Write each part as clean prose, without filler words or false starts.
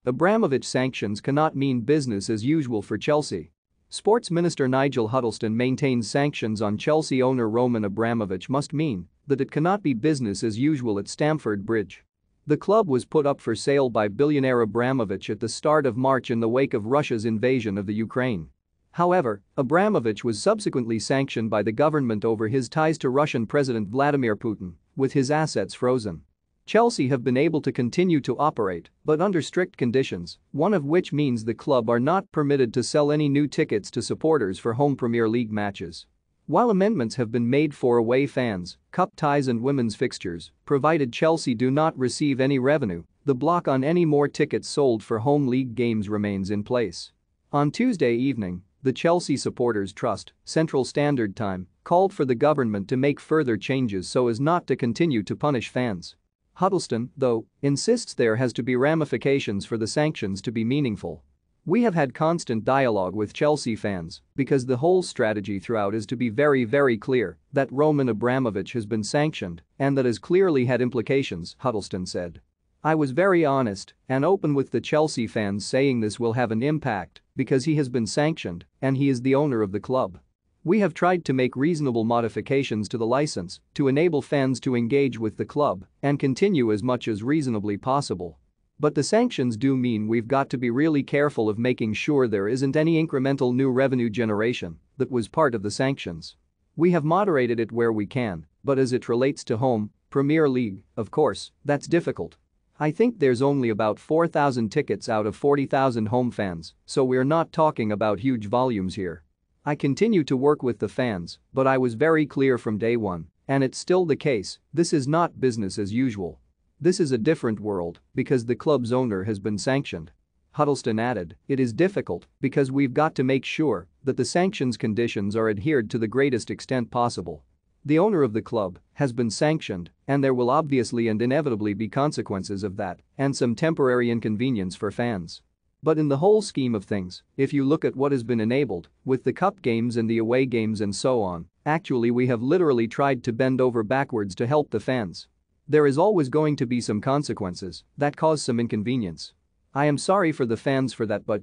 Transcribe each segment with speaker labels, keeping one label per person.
Speaker 1: Abramovich sanctions cannot mean business as usual for Chelsea. Sports Minister Nigel Huddleston maintains sanctions on Chelsea owner Roman Abramovich must mean that it cannot be business as usual at Stamford Bridge. The club was put up for sale by billionaire Abramovich at the start of March in the wake of Russia's invasion of the Ukraine. However, Abramovich was subsequently sanctioned by the government over his ties to Russian President Vladimir Putin, with his assets frozen. Chelsea have been able to continue to operate, but under strict conditions, one of which means the club are not permitted to sell any new tickets to supporters for home Premier League matches. While amendments have been made for away fans, cup ties and women's fixtures, provided Chelsea do not receive any revenue, the block on any more tickets sold for home league games remains in place. On Tuesday evening, the Chelsea Supporters Trust, Central Standard Time, called for the government to make further changes so as not to continue to punish fans. Huddleston, though, insists there has to be ramifications for the sanctions to be meaningful. We have had constant dialogue with Chelsea fans because the whole strategy throughout is to be very clear that Roman Abramovich has been sanctioned and that has clearly had implications, Huddleston said. I was very honest and open with the Chelsea fans saying this will have an impact because he has been sanctioned and he is the owner of the club. We have tried to make reasonable modifications to the license to enable fans to engage with the club and continue as much as reasonably possible. But the sanctions do mean we've got to be really careful of making sure there isn't any incremental new revenue generation that was part of the sanctions. We have moderated it where we can, but as it relates to home, Premier League, of course, that's difficult. I think there's only about 4,000 tickets out of 40,000 home fans, so we're not talking about huge volumes here. I continue to work with the fans, but I was very clear from day one, and it's still the case, this is not business as usual. This is a different world because the club's owner has been sanctioned. Huddleston added, it is difficult because we've got to make sure that the sanctions conditions are adhered to the greatest extent possible. The owner of the club has been sanctioned and there will obviously and inevitably be consequences of that and some temporary inconvenience for fans. But in the whole scheme of things, if you look at what has been enabled with the cup games and the away games and so on, actually we have literally tried to bend over backwards to help the fans. There is always going to be some consequences that cause some inconvenience. I am sorry for the fans for that, but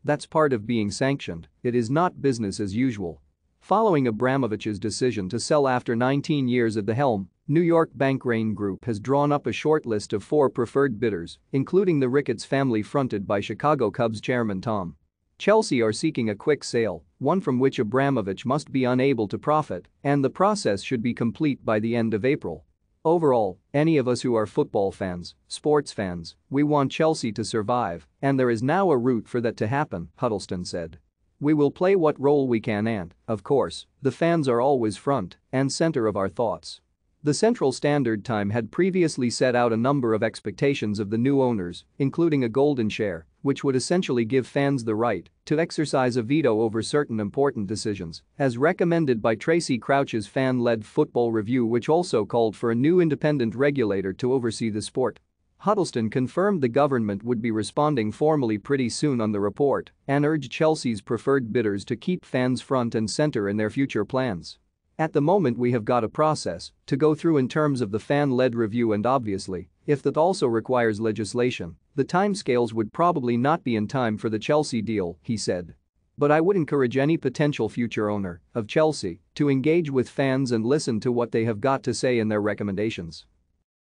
Speaker 1: that's part of being sanctioned, it is not business as usual. Following Abramovich's decision to sell after 19 years at the helm, New York bank Rain Group has drawn up a short list of 4 preferred bidders, including the Ricketts family fronted by Chicago Cubs chairman Tom. Chelsea are seeking a quick sale, one from which Abramovich must be unable to profit, and the process should be complete by the end of April. Overall, any of us who are football fans, sports fans, we want Chelsea to survive, and there is now a route for that to happen, Huddleston said. We will play what role we can and, of course, the fans are always front and center of our thoughts. The Central Standard Time had previously set out a number of expectations of the new owners, including a golden share, which would essentially give fans the right to exercise a veto over certain important decisions, as recommended by Tracy Crouch's fan-led Football Review, which also called for a new independent regulator to oversee the sport. Huddleston confirmed the government would be responding formally pretty soon on the report and urged Chelsea's preferred bidders to keep fans front and center in their future plans. At the moment we have got a process to go through in terms of the fan-led review, and obviously, if that also requires legislation, the timescales would probably not be in time for the Chelsea deal, he said. But I would encourage any potential future owner of Chelsea to engage with fans and listen to what they have got to say in their recommendations.